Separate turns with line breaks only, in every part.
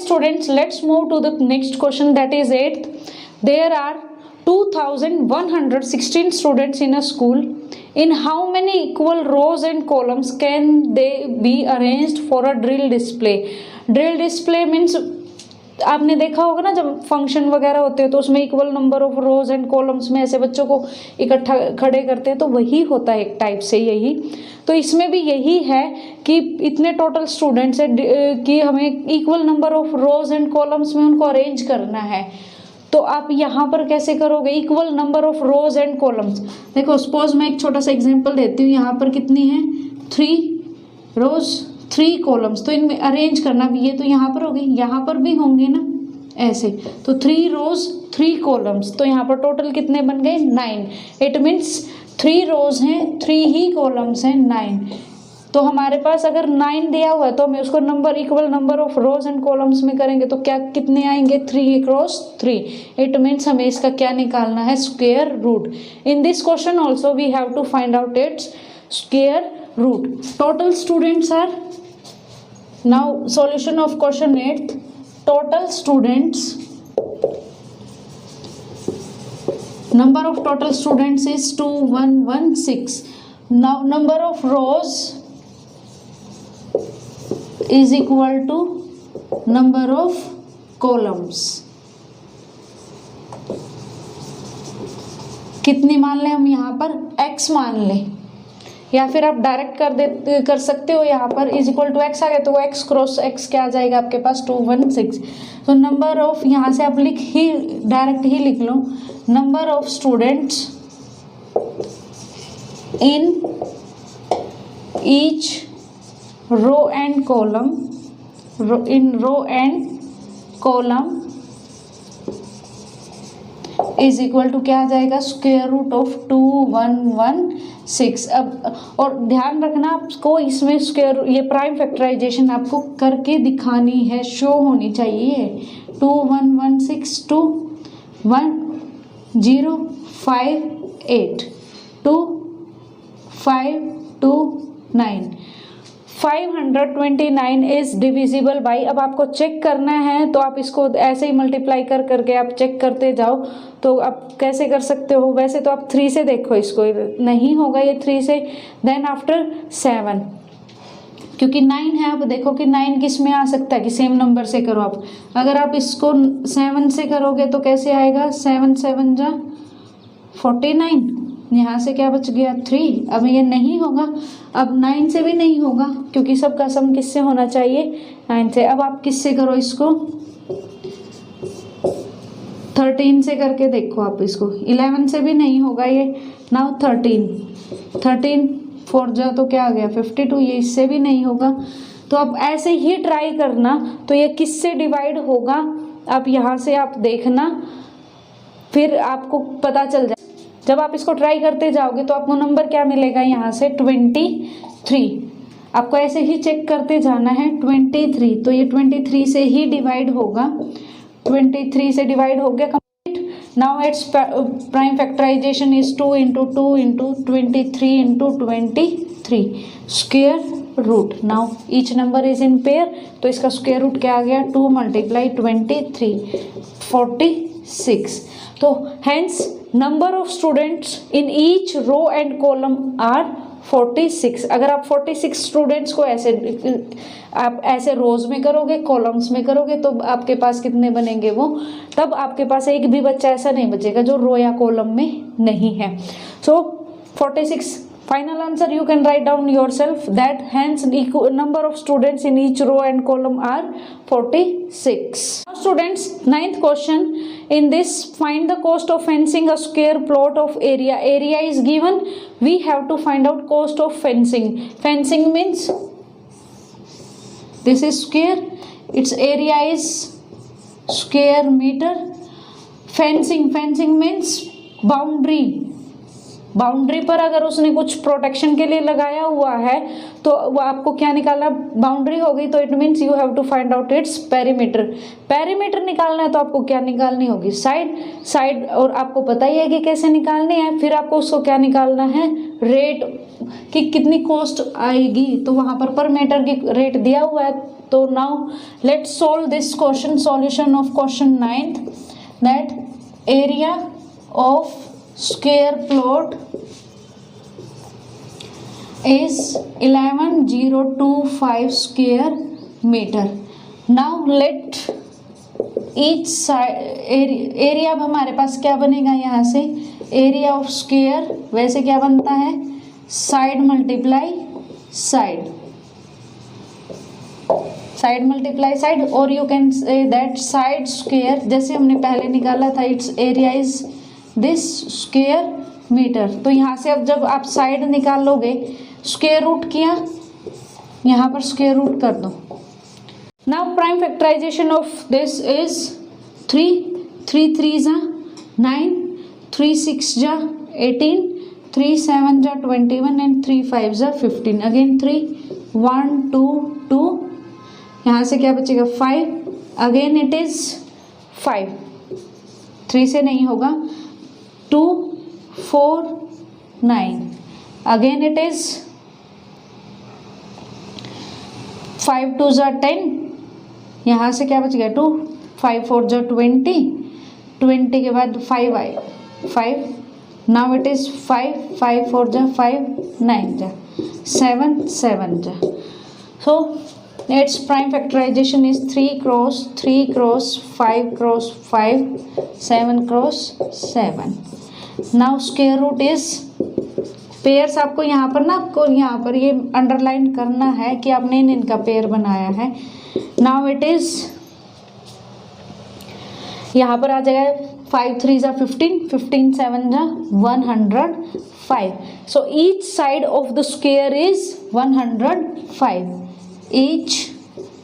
students, let's move to the next question, that is 8th. There are 2116 students in a school. In how many equal rows and columns can they be arranged for a drill display? Drill display means आपने देखा होगा ना, जब function वगैरह होते हैं तो उसमें equal number of rose and columns में ऐसे बच्चों को इकट्ठा खड़े करते हैं, तो वही होता है एक टाइप से यही। तो इसमें भी यही है कि इतने टोटल स्टूडेंट्स हैं कि हमें equal number of rose and columns में उनको अरेंज करना है। तो आप यहाँ पर कैसे करोगे, equal number of rose and columns. देखो सपोज मैं एक छोटा सा एग्जांपल देती हूँ, यहाँ पर कितनी है 3 रोज 3 कॉलम्स, तो इनमें अरेंज करना भी, ये तो यहाँ पर हो गई, यहाँ पर भी होंगे ना ऐसे, तो 3 रोज 3 कॉलम्स, तो यहाँ पर टोटल कितने बन गए 9। इट मीन्स 3 रोज हैं 3 ही कॉलम्स हैं 9। तो हमारे पास अगर 9 दिया हुआ है तो हमें उसको number equal number of rose and columns में करेंगे तो क्या कितने आएंगे 3 क्रॉस 3। इट मीन्स हमें इसका क्या निकालना है, square root. In this question also we have to find out its square root. Total students are, now solution of question 8th. Total students, number of total students is 2116. Now number of rows is equal to number of columns. कितनी मान लें हम यहाँ पर, x मान लें, या फिर आप डायरेक्ट कर सकते हो, यहाँ पर इज इक्वल टू एक्स आ गया तो वो एक्स क्रॉस एक्स क्या आ जाएगा आपके पास 216। तो नंबर ऑफ, यहाँ से आप डायरेक्ट ही लिख लो, number of students in each row and column, in row and column is equal to क्या आ जाएगा, स्क्वायर रूट ऑफ 2116। अब और ध्यान रखना आपको इसमें स्क्वायर, ये प्राइम फैक्टराइजेशन आपको करके दिखानी है, शो होनी चाहिए। 2116 to 1058 2529 529 इज डिविजिबल बाई। अब आपको चेक करना है तो आप इसको ऐसे ही मल्टीप्लाई कर करके आप चेक करते जाओ। तो आप कैसे कर सकते हो, वैसे तो आप 3 से देखो, इसको नहीं होगा ये 3 से, देन आफ्टर 7, क्योंकि 9 है। अब देखो कि 9 किस में आ सकता है, कि सेम नंबर से करो आप। अगर आप इसको 7 से करोगे तो कैसे आएगा, 7 7 जा 49, यहाँ से क्या बच गया 3। अब ये नहीं होगा, अब 9 से भी नहीं होगा, क्योंकि सबका सम किससे होना चाहिए 9 से। अब आप किससे करो इसको, 13 से करके देखो आप इसको, 11 से भी नहीं होगा ये। नाउ 13 4 जा तो क्या आ गया 52, ये इससे भी नहीं होगा। तो अब ऐसे ही ट्राई करना, तो ये किससे डिवाइड होगा आप यहाँ से आप देखना, फिर आपको पता चल जाए। जब आप इसको ट्राई करते जाओगे तो आपको नंबर क्या मिलेगा यहाँ से 23। आपको ऐसे ही चेक करते जाना है 23, तो ये 23 से ही डिवाइड होगा, 23 से डिवाइड हो गया complete. Now its prime factorization is 2 into 2 into 23 into 23 square root. Now each number is in pair, तो इसका स्क्वायर रूट क्या आ गया 2 × 23 46। तो hence number of students in each row and column are 46। अगर आप 46 स्टूडेंट्स को ऐसे रोज में करोगे, कॉलम्स में करोगे, तो आपके पास कितने बनेंगे वो, तब आपके पास एक भी बच्चा ऐसा नहीं बचेगा जो रो या कॉलम में नहीं है। सो 46 final answer you can write down yourself, that hence number of students in each row and column are 46. Now students, 9th question, in this find the cost of fencing a square plot of area. Area is given, we have to find out cost of fencing. Fencing means this is square, its area is square meter. Fencing means boundary पर अगर उसने कुछ protection के लिए लगाया हुआ है तो वो आपको क्या निकालना, बाउंड्री हो गई, तो it means you have to find out its perimeter निकालना है, तो आपको क्या निकालनी होगी साइड, और आपको पता ही है कि कैसे निकालनी है। फिर आपको उसको क्या निकालना है, रेट कि कितनी कॉस्ट आएगी, तो वहां पर मीटर की रेट दिया हुआ है तो now let's solve this question. Solution of question 9th, that area of square plot is 11025 square meter. Now let each side area अब हमारे पास क्या बनेगा यहाँ से, एरिया ऑफ स्क्वायर वैसे क्या बनता है, side multiply side, side multiply side, और you can say that side square जैसे हमने पहले निकाला था, its area is this square metre. तो यहाँ से अब जब आप साइड निकाल लोगे, स्क्वायर रूट किया, यहाँ पर स्क्वायर रूट कर दो. Now prime factorization of this is 3, 3 3 जा 9, 3 6 जा 18, 3 7 जा 21 एंड 3 5 जा 15. अगेन 3 1 2 2, यहाँ से क्या बचेगा 5. अगेन इट इज 5, 3 से नहीं होगा, 2 4 9. अगेन इट इज 5 2 जा 10, यहाँ से क्या बच गया 2, 5 4 जा 20, 20 के बाद 5 आए 5. नाउ इट इज 5 5 4 जा 5, 9 जा 7 7 जा. So its prime factorization is 3 cross 3 cross 5 cross 5 7 cross 7. Now square root is pairs. आपको यहाँ पर ना, आपको यहाँ पर ये अंडरलाइन करना है कि आपने इनका पेयर बनाया है. नाउ इट इज यहाँ पर आ जाएगा 5 3 जा 15, 15 7 जा 105. So each side of the square is 105. Each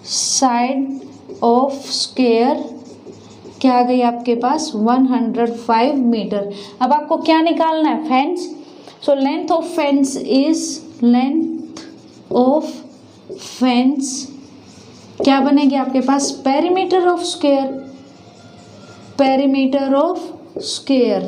side of square क्या आ गई आपके पास 105 मीटर. अब आपको क्या निकालना है, fence. So length of fence is, length of fence क्या बनेगी आपके पास, perimeter of square, perimeter of square,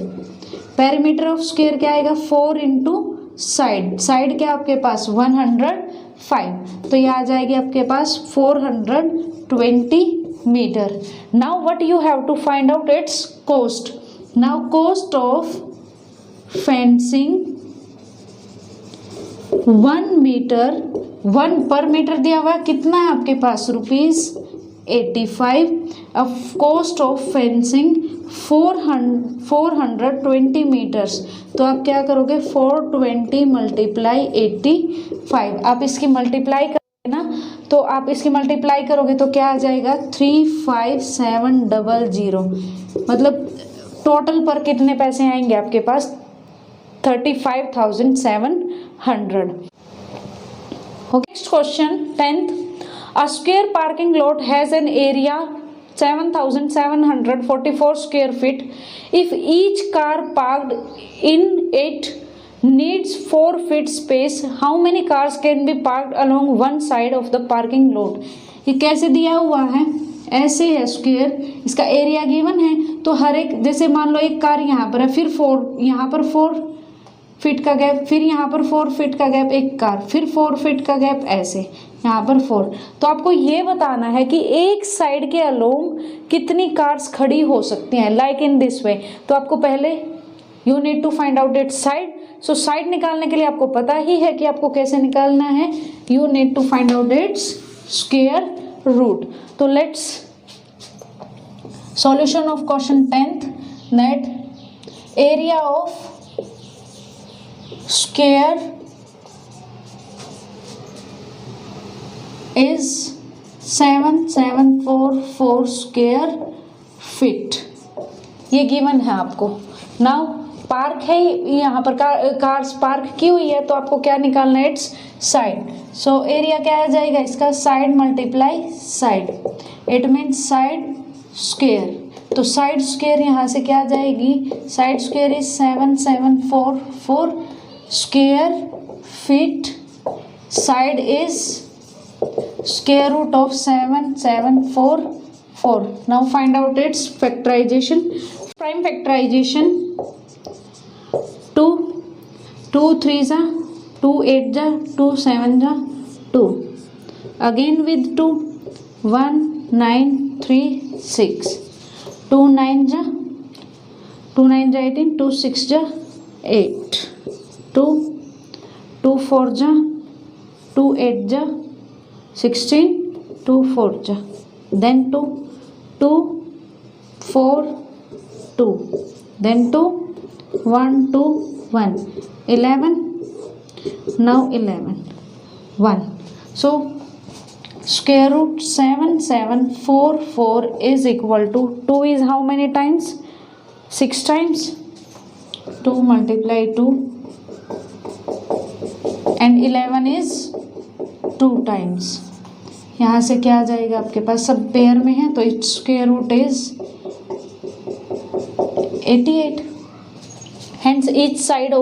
perimeter of square क्या आएगा 4 इंटू साइड, साइड क्या आपके पास 105, तो ये आ जाएगी आपके पास 420 metre. Now what you have to find out its cost. Now cost of fencing 1 metre, 1 per metre दिया हुआ कितना है आपके पास ₹85. अब कॉस्ट ऑफ फेंसिंग 420 मीटर्स, तो आप क्या करोगे 420 मल्टीप्लाई 85. आप इसकी मल्टीप्लाई करोगे ना, तो आप इसकी मल्टीप्लाई करोगे तो क्या आ जाएगा 35700. मतलब टोटल पर कितने पैसे आएंगे आपके पास 35,700. Next question 10th. A square parking lot has an area 7,744 square feet. If each car parked in it needs 4 feet space, how many cars can be parked along one side of the parking lot? ये कैसे दिया हुआ है, ऐसे है square, इसका area given है. तो हर एक, जैसे मान लो एक कार यहाँ पर है, फिर 4 यहाँ पर 4 फीट का गैप, फिर यहाँ पर 4 फीट का गैप एक कार, फिर 4 फीट का गैप, ऐसे यहाँ पर 4. तो आपको ये बताना है कि एक साइड के अलोंग कितनी कार्स खड़ी हो सकती हैं, लाइक इन दिस वे. तो आपको पहले you need to find out its side. So side निकालने के लिए आपको पता ही है कि आपको कैसे निकालना है, you need to find out its square root. तो let's solution of question 10th, that area of square is 7744 square feet. ये गिवन है आपको. नाउ पार्क है यहाँ पर, कार्स पार्क की हुई है, तो आपको क्या निकालना है, इट्स साइड. सो एरिया क्या आ जाएगा इसका, side multiply side, it means side square. तो साइड स्क्वायर यहाँ से क्या आ जाएगी, side square is 7744 square feet. Side is square root of 7744. Now find out its factorization. Prime factorization 2 2 3 जा 2 8 जा 2 7 जा 2. Again with 2 1936 2 9 जा 18 2 6 जा 8 2 2 4 जा 2 8 जा 16 2 4 जा then 2 2 4 2 then 2 1 2 1 11 now 11 1 so square root 7744 is equal to 2 is how many times 6 times 2 multiply 2 and 11 is 2 times यहाँ से क्या आ जाएगा आपके पास सब पेयर में है तो its square root is 88 hence each side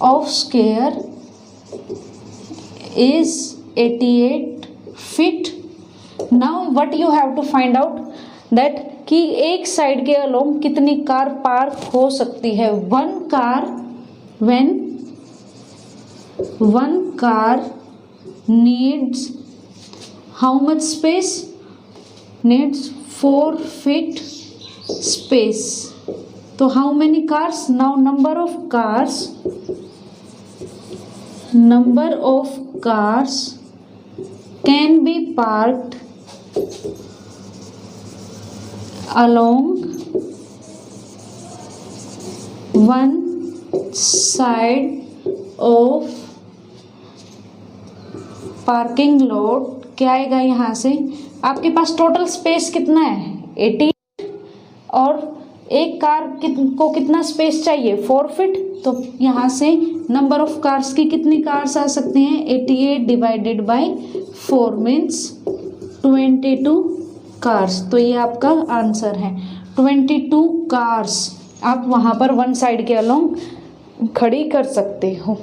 of square is 88 feet. Now what you have to find out that कि एक साइड के अलोंग कितनी कार पार्क हो सकती है. One car needs how much space? Needs 4 feet space. So how many cars? Now number of cars can be parked along one side of parking lot. क्या आएगा यहाँ से आपके पास टोटल स्पेस कितना है 80 और एक कार को कितना स्पेस चाहिए 4 फीट. तो यहाँ से नंबर ऑफ कार्स की कितनी कार्स आ सकती हैं 88 डिवाइडेड बाय 4 मीन्स 22 कार्स. तो ये आपका आंसर है 22 कार्स आप वहाँ पर वन साइड के अलोंग खड़ी कर सकते हो.